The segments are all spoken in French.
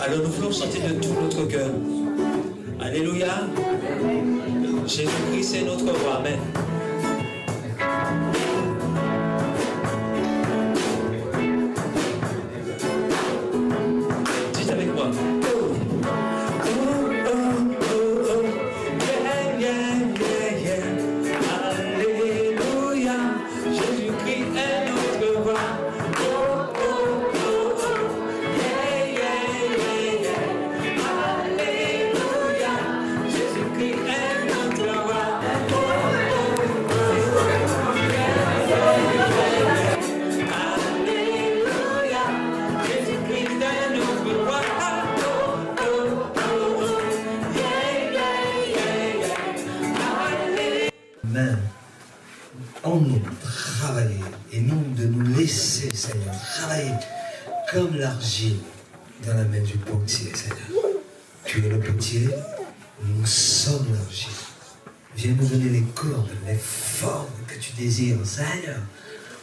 Alors nous voulons chanter de tout notre cœur. Alléluia. Jésus-Christ c'est notre roi. Amen. Dites avec moi. En nous travailler et non de nous laisser, Seigneur, travailler comme l'argile dans la main du potier, Seigneur. Tu es le potier, nous sommes l'argile. Viens nous donner les cordes, les formes que tu désires, Seigneur,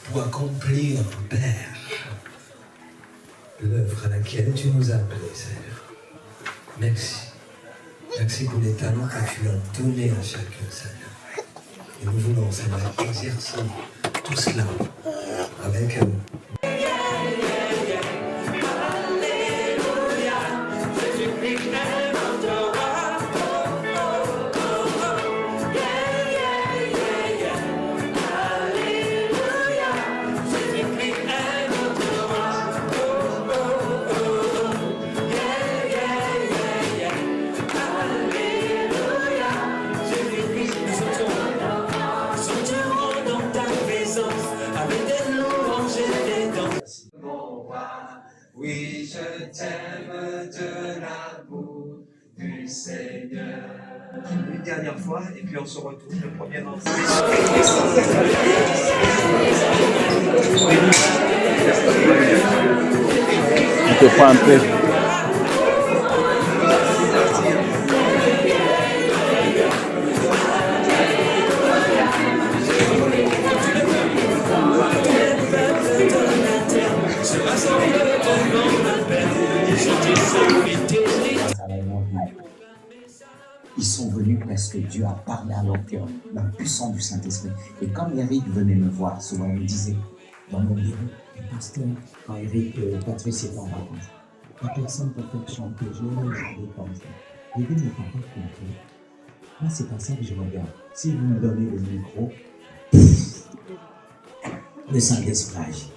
pour accomplir, Père, l'œuvre à laquelle tu nous as appelés, Seigneur. Merci. Merci pour les talents que tu as donnés à chacun, Seigneur. Et nous voulons, Seigneur, exercer tout cela avec oui, je t'aime de l'amour du Seigneur. une dernière fois, et puis on se retrouve le premier morceau. On te prend un peu. Ils sont venus parce que Dieu a parlé à leur cœur, la puissance du Saint-Esprit. Et quand Eric venait me voir, souvent il me disait, dans mon bureau, pasteur, quand Eric, Patrice était en vacances, la personne peut faire chanter, je vais regarder comme ça. J'ai dit, mais papa, compris. Moi, c'est pas ça que je regarde. Si vous me donnez le micro, le Saint-Esprit agit.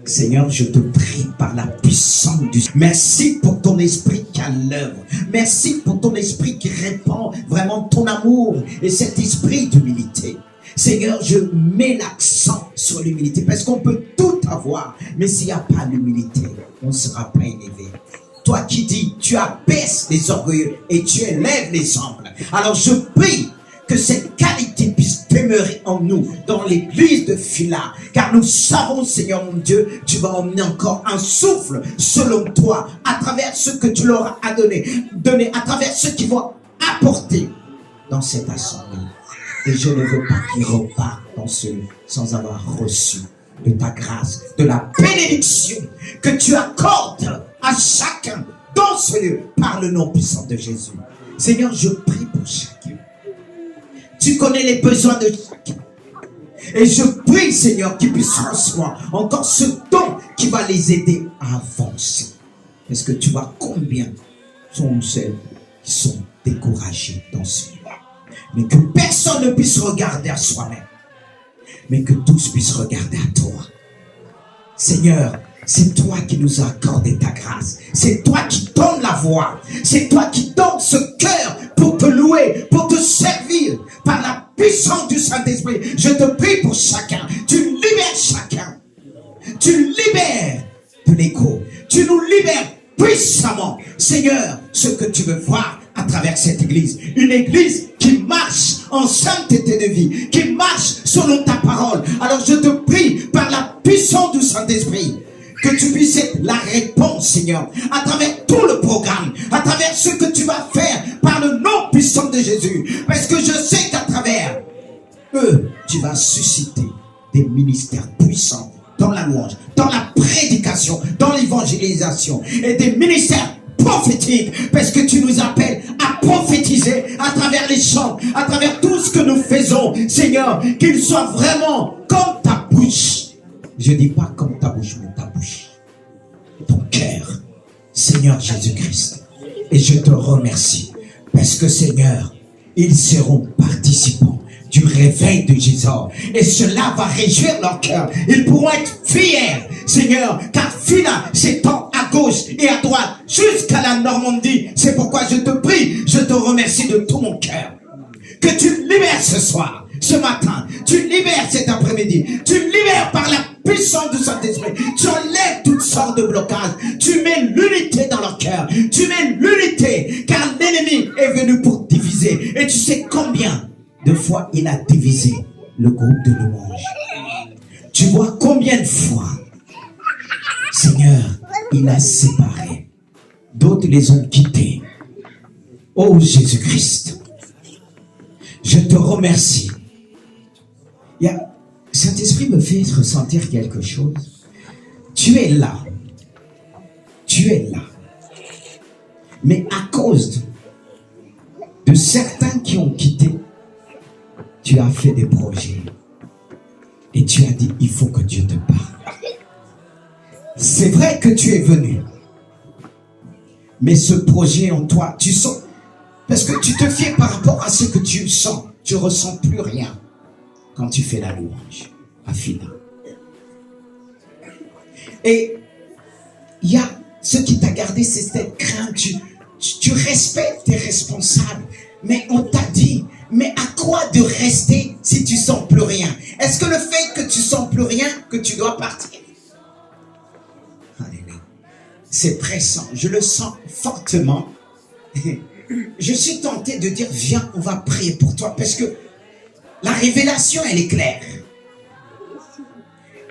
Seigneur, je te prie par la puissance du... Merci pour ton esprit qui a l'œuvre. Merci pour ton esprit qui répand vraiment ton amour et cet esprit d'humilité. Seigneur, je mets l'accent sur l'humilité parce qu'on peut tout avoir, mais s'il n'y a pas d'humilité, on ne sera pas élevé. Toi qui dis, tu abaisses les orgueilleux et tu élèves les humbles. Alors je prie que cette qualité puisse demeurer en nous, dans l'église de Phila, car nous savons, Seigneur mon Dieu, tu vas emmener encore un souffle selon toi, à travers ce que tu leur as donné, à travers ce qu'ils vont apporter dans cette assemblée. Et je ne veux pas qu'ils repartent dans ce lieu sans avoir reçu de ta grâce, de la bénédiction que tu accordes à chacun dans ce lieu, par le nom puissant de Jésus. Seigneur, je prie pour chacun. Tu connais les besoins de chacun. Et je prie, Seigneur, qu'ils puissent recevoir encore ce don qui va les aider à avancer. Parce que tu vois combien sont celles qui sont découragées dans ce lieu. Mais que personne ne puisse regarder à soi-même. Mais que tous puissent regarder à toi. Seigneur, c'est toi qui nous as accordé ta grâce. C'est toi qui donnes la voix. C'est toi qui donnes ce cœur pour te louer, pour te servir par la puissance du Saint-Esprit. Je te prie pour chacun. Tu libères chacun. Tu libères de l'écho. Tu nous libères puissamment. Seigneur, ce que tu veux voir à travers cette église. Une église qui marche en sainteté de vie. Qui marche selon ta parole. Alors je te prie par la puissance du Saint-Esprit. Que tu puisses être la réponse, Seigneur, à travers tout le programme, à travers ce que tu vas faire par le nom puissant de Jésus. Parce que je sais qu'à travers eux, tu vas susciter des ministères puissants dans la louange, dans la prédication, dans l'évangile. d'évangélisation et des ministères prophétiques, parce que tu nous appelles à prophétiser à travers les chants, à travers tout ce que nous faisons, Seigneur, qu'il soit vraiment comme ta bouche. Je dis pas comme ta bouche, mais ta bouche, ton cœur, Seigneur Jésus-Christ. Et je te remercie, parce que Seigneur, ils seront participants du réveil de Jésus. Et cela va réjouir leur cœur. Ils pourront être fiers, Seigneur, car Fina s'étend à gauche et à droite jusqu'à la Normandie. C'est pourquoi je te prie, je te remercie de tout mon cœur. Que tu libères ce soir, ce matin, tu libères cet après-midi, tu libères par la puissance du Saint-Esprit, tu enlèves toutes sortes de blocages, tu mets l'unité dans leur cœur, tu mets l'unité, car l'ennemi est venu pour diviser. Et tu sais combien de fois il a divisé le groupe de louange. Tu vois combien de fois, Seigneur, il a séparé. D'autres les ont quittés. Oh Jésus-Christ, je te remercie. Saint-Esprit me fait ressentir quelque chose. Tu es là. Tu es là. Mais à cause de certains qui ont quitté, tu as fait des projets. Et tu as dit, il faut que Dieu te parle. C'est vrai que tu es venu. Mais ce projet en toi, tu sens. Parce que tu te fies par rapport à ce que tu sens. Tu ne ressens plus rien quand tu fais la louange à Fina. Et il y a ce qui t'a gardé, c'est cette crainte. Tu respectes tes responsables. Mais on t'a dit, mais à quoi de rester si tu sens plus rien? Est-ce que le fait que tu sens plus rien, que tu dois partir? Alléluia. C'est pressant. Je le sens fortement. Je suis tenté de dire, viens, on va prier pour toi. Parce que la révélation, elle est claire.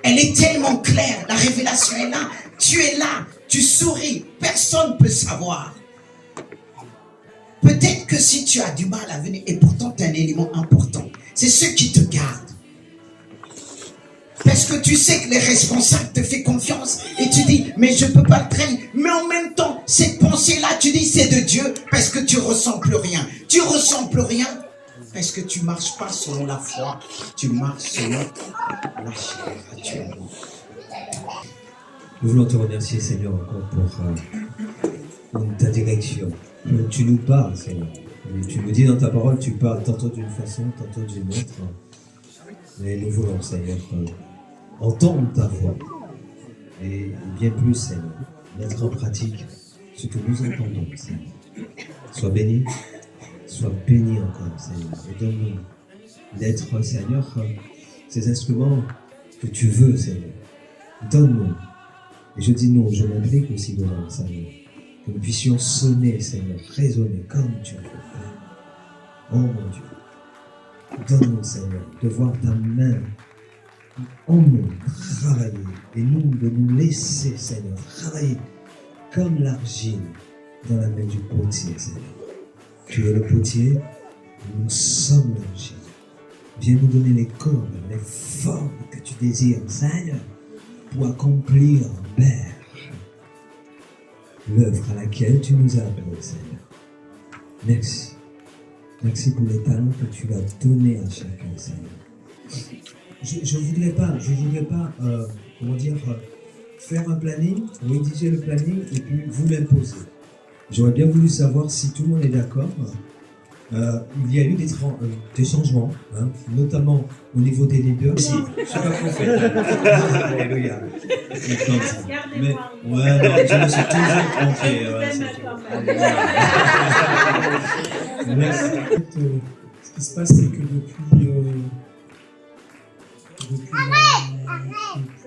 Elle est tellement claire. La révélation est là. Tu es là. Tu souris. Personne ne peut savoir. Peut-être que si tu as du mal à venir, et pourtant tu es un élément important, c'est ceux qui te gardent. Parce que tu sais que les responsables te font confiance et tu dis, mais je ne peux pas le traîner. Mais en même temps, cette pensée-là, tu dis, c'est de Dieu parce que tu ne ressens plus rien. Tu ne ressens plus rien parce que tu ne marches pas selon la foi, tu marches selon la chair actuellement. Nous voulons te remercier, Seigneur, encore pour ta direction. Tu nous parles, Seigneur. Tu nous dis dans ta parole, tu parles tantôt d'une façon, tantôt d'une autre. Mais nous voulons, Seigneur, entendre ta voix. Et bien plus, Seigneur, mettre en pratique ce que nous entendons, Seigneur. Sois béni encore, Seigneur. Et donne-nous d'être, Seigneur, ces instruments que tu veux, Seigneur. Donne-nous. Et je dis non, je m'implique aussi devant, Seigneur. Que nous puissions sonner, Seigneur, résonner comme tu veux. Oh mon Dieu, donne-nous, Seigneur, de voir ta main en nous travailler et nous de nous laisser, Seigneur, travailler comme l'argile dans la main du potier, Seigneur. Tu es le potier, nous sommes l'argile. Viens nous donner les cordes, les formes que tu désires, Seigneur, pour accomplir Père l'œuvre à laquelle tu nous as appelés, Seigneur. Merci. Merci pour les talents que tu as donnés à chacun, Seigneur. Je ne voudrais pas, faire un planning, rédiger le planning et puis vous l'imposer. J'aurais bien voulu savoir si tout le monde est d'accord. Il y a eu des changements, hein, notamment au niveau des leaders. Si, je suis pas prophète. Alléluia. Mais, ouais, non, je me suis toujours trompé. Merci. Ce qui se passe, c'est que depuis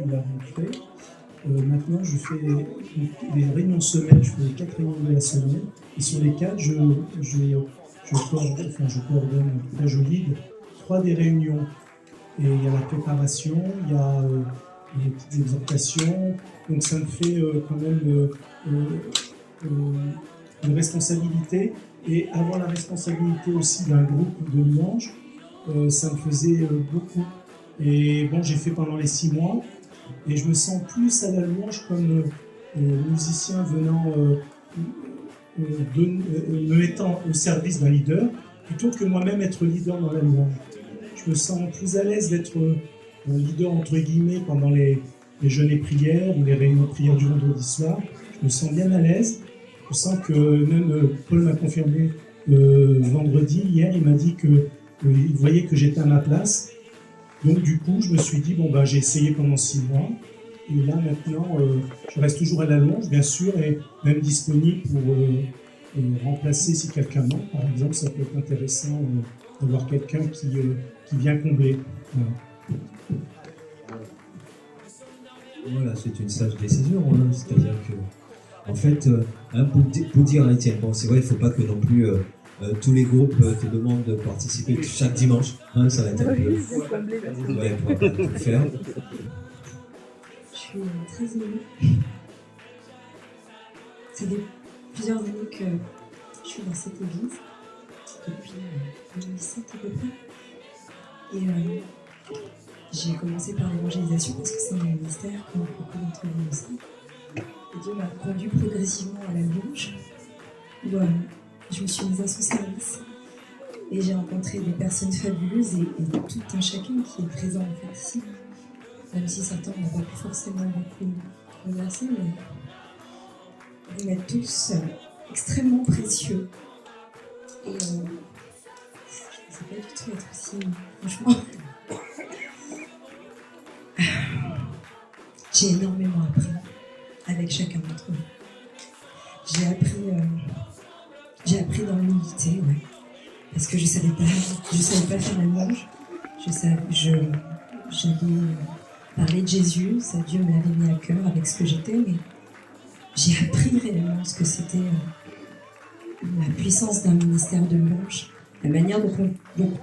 la rentrée, maintenant je fais des réunions semaines, je fais 4 réunions de la semaine, et sur les 4, je coordonne, en tout cas je lead 3 des réunions. Et il y a la préparation, il y a les petites exhortations, donc ça me fait quand même une responsabilité. Et avoir la responsabilité aussi d'un groupe de louanges, ça me faisait beaucoup. Et bon, j'ai fait pendant les 6 mois, et je me sens plus à la louange comme musicien venant me mettant au service d'un leader, plutôt que moi-même être leader dans la louange. Je me sens plus à l'aise d'être un leader entre guillemets pendant les jeûnes et prières ou les réunions de prière du vendredi soir. Je me sens bien à l'aise. Je sens que même Paul m'a confirmé vendredi, hier, il m'a dit qu'il voyait que j'étais à ma place. Donc du coup, je me suis dit, bon, j'ai essayé pendant 6 mois. Et là, maintenant, je reste toujours à la louange, bien sûr, et même disponible pour remplacer si quelqu'un manque. Par exemple, ça peut être intéressant d'avoir quelqu'un qui vient combler. Voilà. Voilà, c'est une sage décision, hein. C'est-à-dire que, en fait, pour dire à Étienne, bon, c'est vrai, il ne faut pas que non plus tous les groupes te demandent de participer chaque dimanche, hein, ça va être un peu... Ouais, on va pas tout faire. Je suis très émue. Ça fait plusieurs années que je suis dans cette église, depuis 2007 à peu près. Et j'ai commencé par l'évangélisation parce que c'est mon ministère, comme beaucoup d'entre vous aussi. Et Dieu m'a conduit progressivement à la louange, où je me suis mise à son service. Et j'ai rencontré des personnes fabuleuses et tout un chacun qui est présent en fait ici. Même si certains n'ont pas pu forcément beaucoup converser, mais vous êtes tous extrêmement précieux. Et je ne sais pas du tout être aussi, franchement. J'ai énormément appris avec chacun d'entre vous. J'ai appris dans l'humilité, ouais. Parce que je savais pas faire la louange. J'avais parlé de Jésus, ça Dieu me l'avait mis à cœur avec ce que j'étais, mais j'ai appris réellement ce que c'était la puissance d'un ministère de louange, la manière dont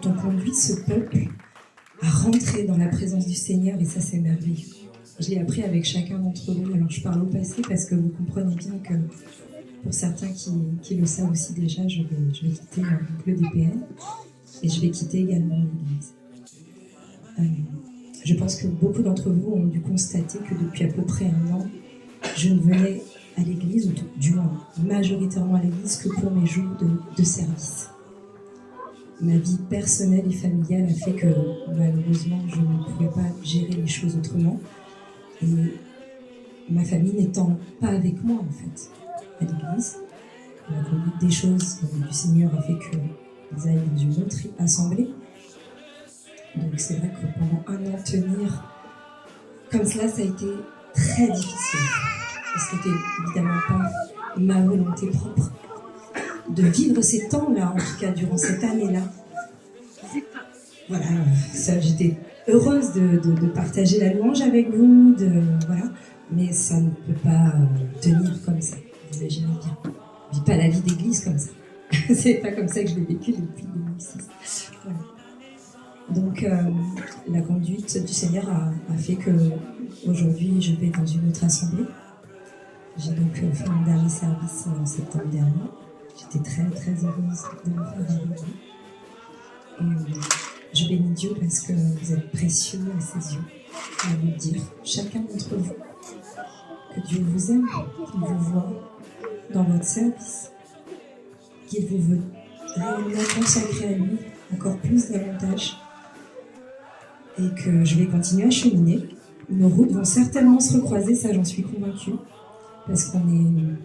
on conduit ce peuple à rentrer dans la présence du Seigneur, et ça c'est merveilleux. Je l'ai appris avec chacun d'entre vous. Alors je parle au passé parce que vous comprenez bien que pour certains qui le savent aussi déjà, je vais quitter le DPN et je vais quitter également l'Église. Je pense que beaucoup d'entre vous ont dû constater que depuis à peu près 1 an, je ne venais à l'Église, ou du moins majoritairement à l'Église, que pour mes jours de service. Ma vie personnelle et familiale a fait que malheureusement je ne pouvais pas gérer les choses autrement. Et ma famille n'étant pas avec moi en fait à l'église, la conduite des choses du Seigneur a fait qu'ils aillent dans une autre assemblée. Donc c'est vrai que pendant 1 an tenir comme cela, ça a été très difficile. Et c'était évidemment pas ma volonté propre de vivre ces temps-là, en tout cas durant cette année-là. Voilà, ça, j'étais heureuse de partager la louange avec vous, voilà, mais ça ne peut pas tenir comme ça, vous imaginez bien. Je ne vis pas la vie d'église comme ça. C'est pas comme ça que je l'ai vécu depuis 2006. Voilà. Donc, la conduite du Seigneur a fait que aujourd'hui je vais dans une autre assemblée. J'ai donc fait mon dernier service en septembre dernier. J'étais très très heureuse de le faire avec vous. Et je bénis Dieu parce que vous êtes précieux à ses yeux. Je vais vous dire, chacun d'entre vous, que Dieu vous aime, qu'il vous voit dans votre service, qu'il vous veut réellement consacrer à lui encore plus davantage, et que je vais continuer à cheminer. Nos routes vont certainement se recroiser, ça j'en suis convaincue, parce qu'on est...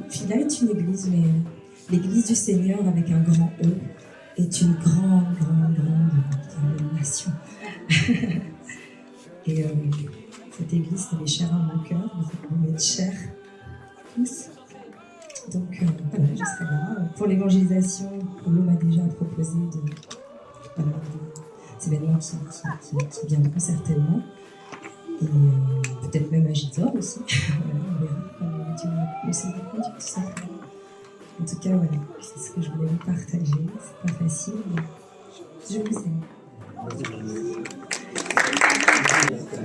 Fila est une église, mais l'église du Seigneur avec un grand E est une grande nation. Et cette église, elle est chère à mon cœur, vous m'êtes chers tous. Donc voilà, je serai là. Pour l'évangélisation, Polo m'a déjà proposé des événements qui viendront certainement. Et peut-être même à Gisors aussi. On verra comment Dieu nous sera conduit, tout simplement. En tout cas, voilà, c'est ce que je voulais vous partager. C'est pas facile, mais je vous aime.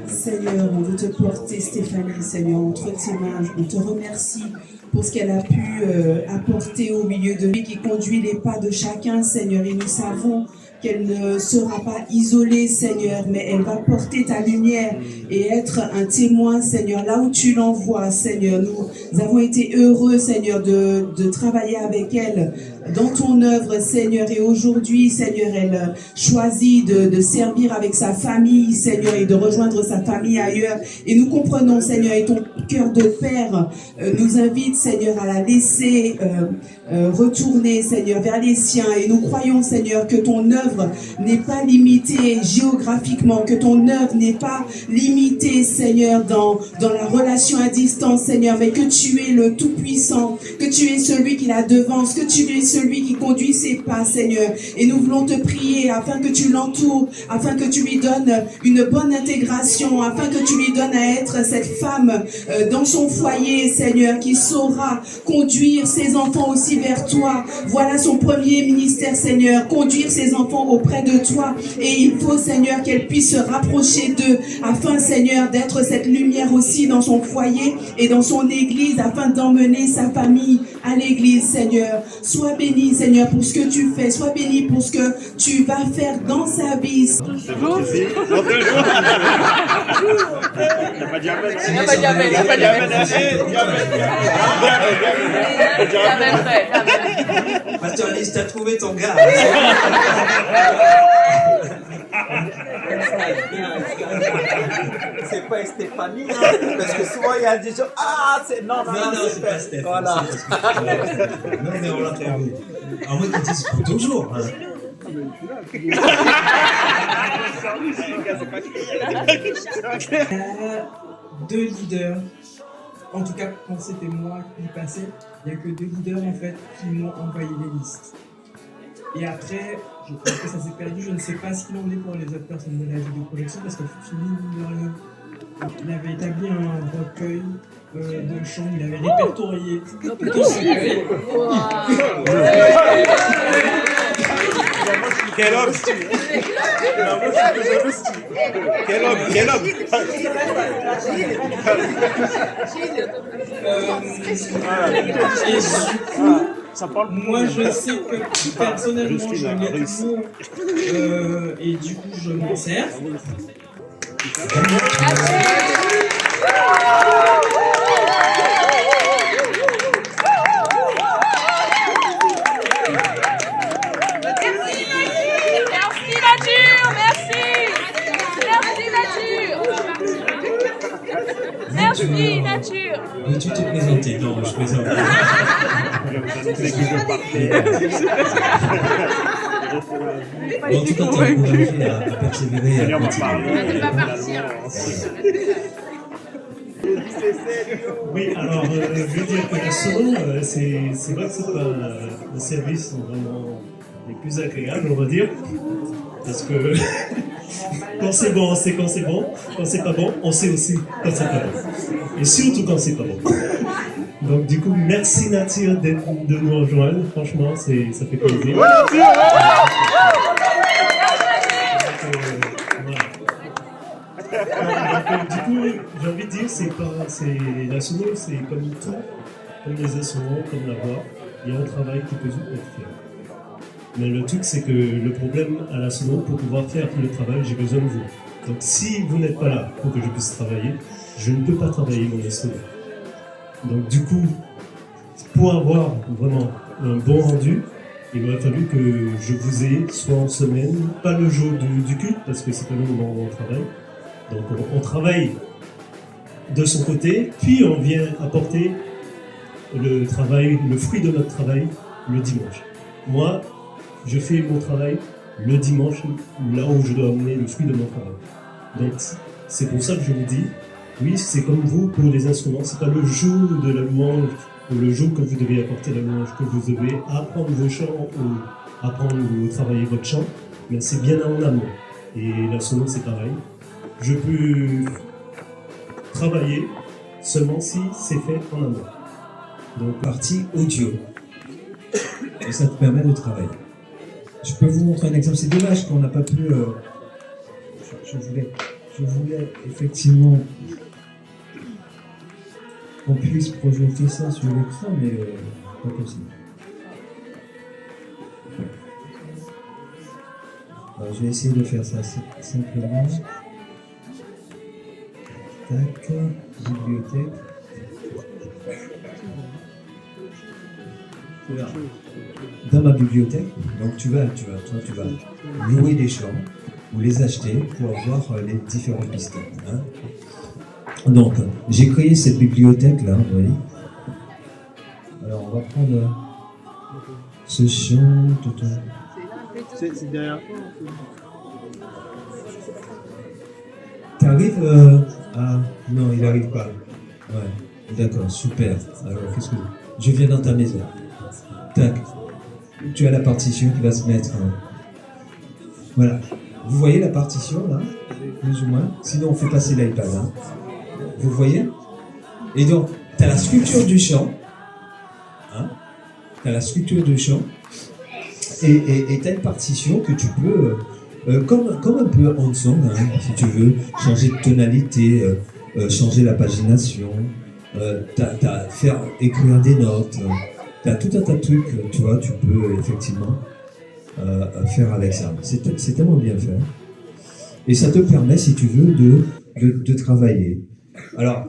Seigneur, on veut te porter Stéphanie, Seigneur, entre tes mains. On te remercie pour ce qu'elle a pu apporter au milieu de lui, qui conduit les pas de chacun, Seigneur. Et nous savons qu'elle ne sera pas isolée, Seigneur, mais elle va porter ta lumière et être un témoin, Seigneur, là où tu l'envoies, Seigneur. Nous avons été heureux, Seigneur, de travailler avec elle dans ton œuvre, Seigneur. Et aujourd'hui, Seigneur, elle choisit de servir avec sa famille, Seigneur, et de rejoindre sa famille ailleurs. Et nous comprenons, Seigneur, et ton cœur de Père nous invite, Seigneur, à la laisser retourner, Seigneur, vers les siens. Et nous croyons, Seigneur, que ton œuvre n'est pas limitée géographiquement, que ton œuvre n'est pas limitée, Seigneur, dans la relation à distance, Seigneur, mais que tu es le Tout-Puissant, que tu es celui qui la devance, que tu es celui qui conduit ses pas, Seigneur. Et nous voulons te prier afin que tu l'entoures, afin que tu lui donnes une bonne intégration, afin que tu lui donnes à être cette femme dans son foyer, Seigneur, qui saura conduire ses enfants aussi vers toi. Voilà son premier ministère, Seigneur, conduire ses enfants auprès de toi. Et il faut, Seigneur, qu'elle puisse se rapprocher d'eux, afin, Seigneur, d'être cette lumière aussi dans son foyer et dans son église, afin d'emmener sa famille à l'église, Seigneur. Sois béni, Seigneur, pour ce que tu fais. Sois béni pour ce que tu vas faire dans sa vie. Pasteur Lise, t'as trouvé ton gars. C'est pas Stéphanie, hein, parce que souvent il y a des gens. Ah, c'est. Non, c'est pas Steph. Voilà. Non, mais on l'a trouvé. À moins qu'ils disent pour toujours. Hein. Deux leaders, en tout cas quand c'était moi qui passais, il n'y a que deux leaders en fait qui m'ont envoyé les listes. Et après, je pense que ça s'est perdu, je ne sais pas ce qu'il en est pour les autres personnes de la vidéoprojection parce que il avait établi un recueil de chants, il avait répertorié tout ce qu'il Quel homme! Quel homme! Moi je sais que personnellement je l'ai toujours et du coup je m'en sers. Merci nature. Peux-tu te présenter? Non, je plaisante. En tout cas, tu es encouragé à persévérer et à continuer. Oui, alors je veux dire que le solo, c'est vrai que c'est pas un service vraiment les plus agréables, on va dire, parce que quand c'est bon, on sait quand c'est bon, quand c'est pas bon, on sait aussi quand c'est pas bon, et surtout quand c'est pas bon. Donc du coup, merci Nature de nous rejoindre, franchement, ça fait plaisir. Du coup, j'ai envie de dire, la sono, c'est comme tout, comme les instruments, comme la voix, il y a un travail qui peut être fait. Mais le truc, c'est que le problème à la sono, pour pouvoir faire le travail, j'ai besoin de vous. Donc si vous n'êtes pas là pour que je puisse travailler, je ne peux pas travailler mon instrument. Donc du coup, pour avoir vraiment un bon rendu, il aurait fallu que je vous ai soit en semaine, pas le jour du culte, parce que c'est pas le moment où on travaille. Donc on travaille de son côté, puis on vient apporter le travail, le fruit de notre travail, le dimanche. Moi, je fais mon travail le dimanche, là où je dois amener le fruit de mon travail. Donc c'est pour ça que je vous dis, oui, c'est comme vous pour les instruments, c'est pas le jour de la louange, ou le jour que vous devez apporter la louange, que vous devez apprendre vos chants ou apprendre ou travailler votre chant, mais c'est bien en amont. Et la sono, c'est pareil. Je peux travailler seulement si c'est fait en amont. Donc partie audio. Et ça te permet de travailler. Je peux vous montrer un exemple. C'est dommage qu'on n'a pas pu. Je voulais effectivement qu'on puisse projeter ça sur l'écran, mais pas possible. Alors, je vais essayer de faire ça simplement. Tac, bibliothèque. Voilà. Dans ma bibliothèque, donc tu vas louer des chants ou les acheter pour avoir les différentes pistes. Hein. Donc, j'ai créé cette bibliothèque-là, vous voyez. Alors, on va prendre ce chant. C'est derrière. T'arrives Ah, non, il n'arrive pas. Ouais, d'accord, super. Alors, qu'est-ce que... Je viens dans ta maison. Tac. Tu as la partition qui va se mettre. Hein. Voilà. Vous voyez la partition, là? Plus ou moins. Sinon, on fait passer l'iPad. Hein. Vous voyez? Et donc, tu as la sculpture du chant. Hein? Tu as la sculpture du chant. Et tu as une partition que tu peux... comme un peu en song, hein, si tu veux, changer de tonalité, changer la pagination, faire écrire des notes, tu as tout un tas de trucs, tu vois, tu peux effectivement faire avec ça. C'est tellement bien fait. Et ça te permet, si tu veux, de travailler. Alors,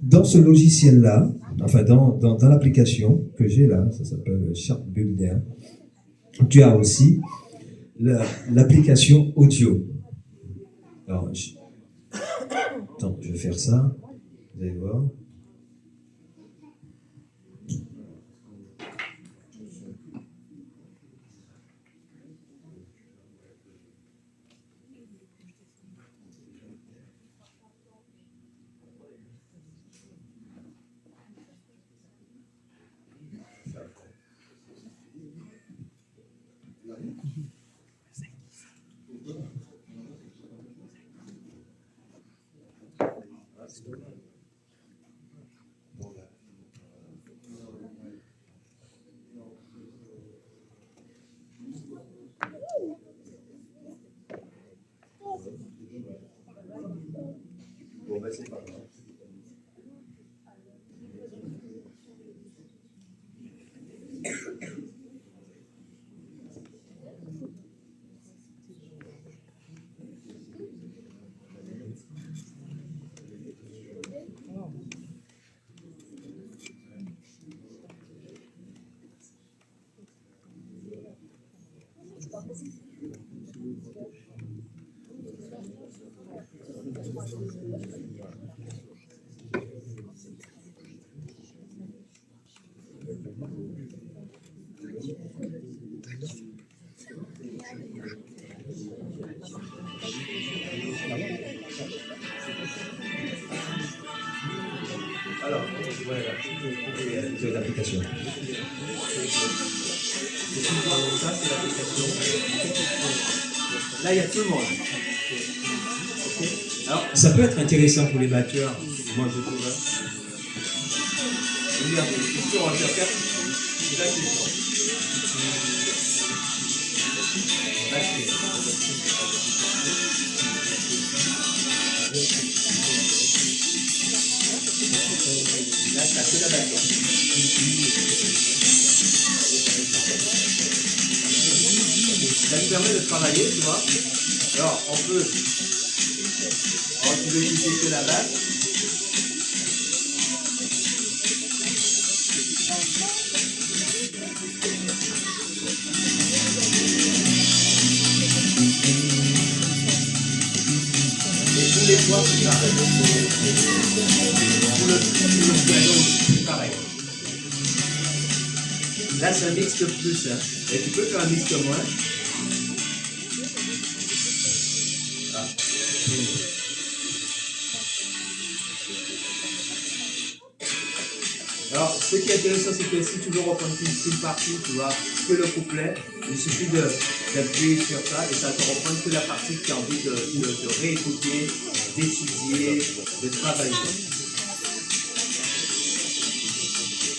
dans ce logiciel-là, enfin dans l'application que j'ai là, ça s'appelle Sharp Builder, tu as aussi l'application audio. Alors, attends, je vais faire ça. Vous allez voir. Bon, ben c'est pas grave. Alors, voilà, c'est l'application. Ça, c'est l'application. Là, il y a tout le monde. Okay. Alors, ça peut être intéressant pour les batteurs, moi je trouve. Regardez, ici on va faire la question. Là, ça fait la batterie. Ça nous permet de travailler, tu vois. Alors, on peut... Alors, tu veux utiliser que la basse. Et tous les fois, c'est pareil. Pour le piano, c'est pareil. Là, c'est un mix de plus. Hein. Et tu peux faire un mix de moins. Ah. Alors, ce qui est intéressant, c'est que si tu veux reprendre une partie, tu vois, que le couplet, il suffit d'appuyer sur ça et ça te reprend que la partie que tu as envie de réécouter, d'étudier, de travailler.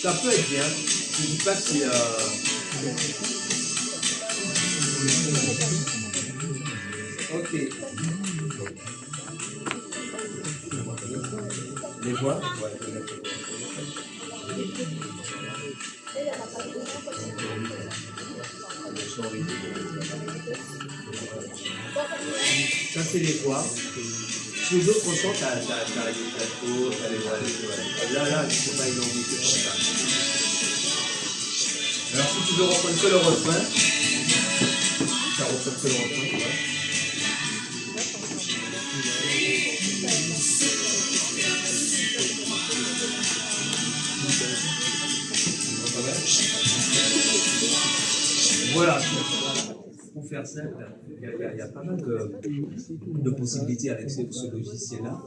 Ça peut être bien. Je ne dis pas que c'est... Ok. Les voix? Ouais. Ça, c'est les voix. Sur les autres chants, t'as les plateaux, t'as les voix. Là, c'est pas énorme que comme ça. Alors, si tu veux reprendre que le refrain, ça reprend que le refrain, tu vois. Voilà, pour faire simple, il y a pas mal de possibilités avec ce logiciel-là.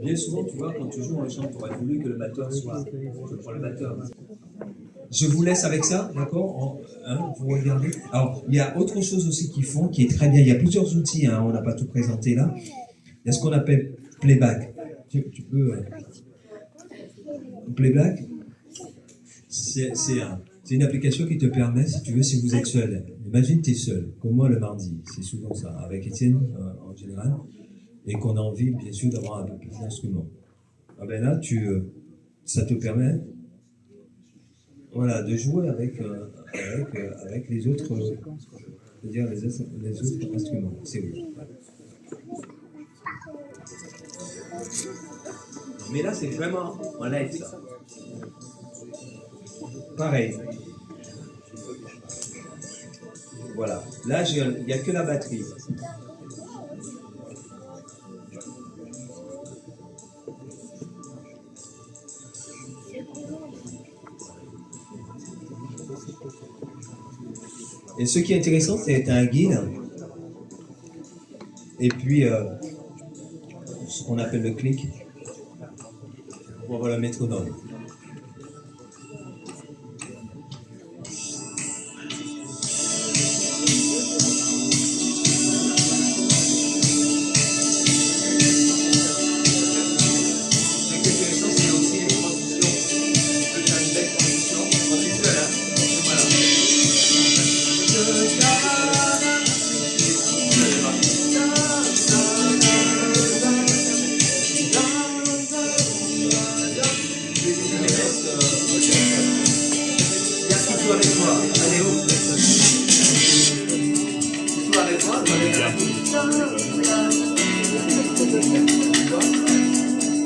Bien souvent, tu vois, quand tu joues un chant, tu aurais voulu que le batteur soit. Je prends le batteur. Je vous laisse avec ça, d'accord, vous regardez. Alors, il y a autre chose aussi qu'ils font qui est très bien. Il y a plusieurs outils, on n'a pas tout présenté là. Il y a ce qu'on appelle playback. Tu peux. Playback, c'est une application qui te permet, si tu veux, si vous êtes seul. Imagine tu es seul, comme moi le mardi, c'est souvent ça, avec Étienne en général, et qu'on a envie, bien sûr, d'avoir un peu plus d'instruments. Ah ben là, ça te permet. Voilà, de jouer avec les autres, c'est-à-dire les autres instruments. C'est oui. Mais là, c'est vraiment en live, ça. Pareil. Voilà. Là, il n'y a que la batterie. Et ce qui est intéressant, c'est un guide. Et puis, ce qu'on appelle le clic. Pour avoir le métronome.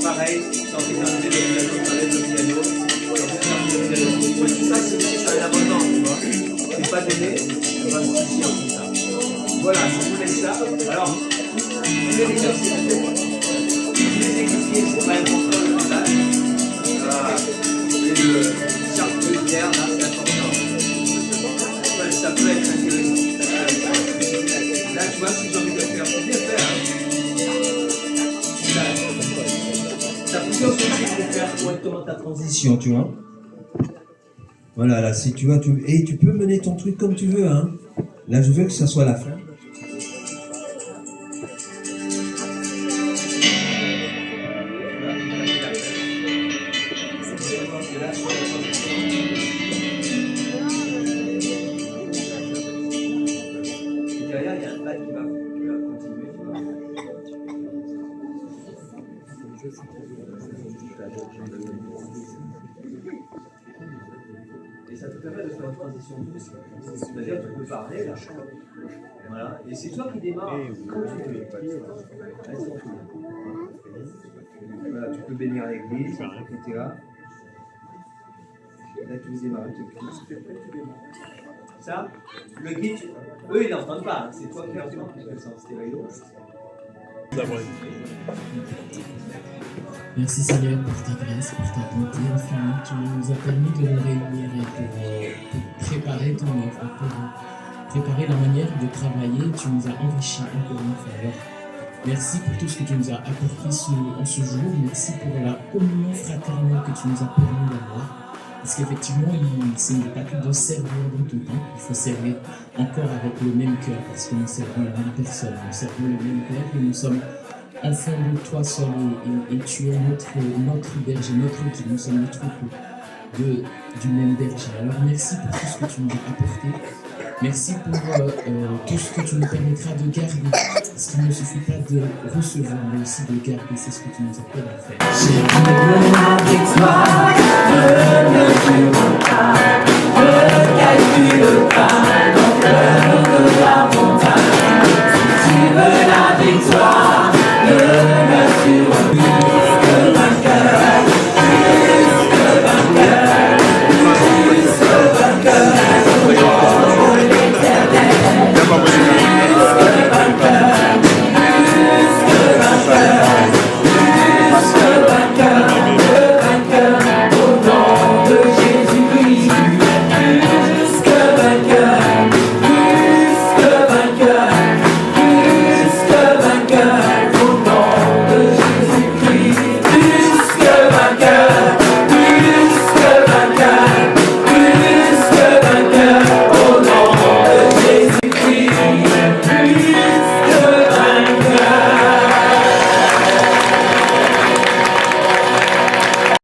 Pareil, quand tu es le piano, ça c'est un abondant, tu vois. C'est pas donné, on va se soucier comme ça. Voilà, je vous laisse ça. Alors, je vais les expliquer, c'est pas important le visage. Et le cercle lunaire, là, c'est important. Ça peut être intéressant. Là, tu vois, si j'ai envie de le faire, c'est bien faire. T'as plusieurs choses pour faire correctement ta transition, tu vois. Voilà, là, si tu vois, et tu peux mener ton truc comme tu veux, hein. Là, je veux que ça soit la fin. Derrière, il y a un pad qui va continuer, tu vois. Et ça te permet de faire une transition douce. C'est-à-dire que tu peux parler là. Voilà. Et c'est toi qui démarres quand tu veux. Voilà, tu peux bénir l'église, etc. Là, tu veux démarrer tout de suite. Ça, le guide, eux ils n'entendent pas. C'est toi qui entends puisque c'est en stéréo. Merci Seigneur pour ta grâce, pour ta bonté infinie. Tu nous as permis de nous réunir et pour préparer ton œuvre, pour préparer la manière de travailler. Tu nous as enrichis encore une fois. Alors, merci pour tout ce que tu nous as apporté en ce jour. Merci pour la communion fraternelle que tu nous as permis d'avoir. Parce qu'effectivement, ce n'est pas tout de servir dans tout temps. Il faut servir encore avec le même cœur parce que nous servons la même personne. Nous servons le même Père et nous sommes enfants de toi seul et tu es notre berger, notre guide. Nous sommes le troupeau du même berger. Alors merci pour tout ce que tu nous as apporté. Merci pour tout ce que tu nous permettras de garder. Parce qu'il ne suffit pas de recevoir, mais aussi de garder. C'est ce que tu nous appelles à faire.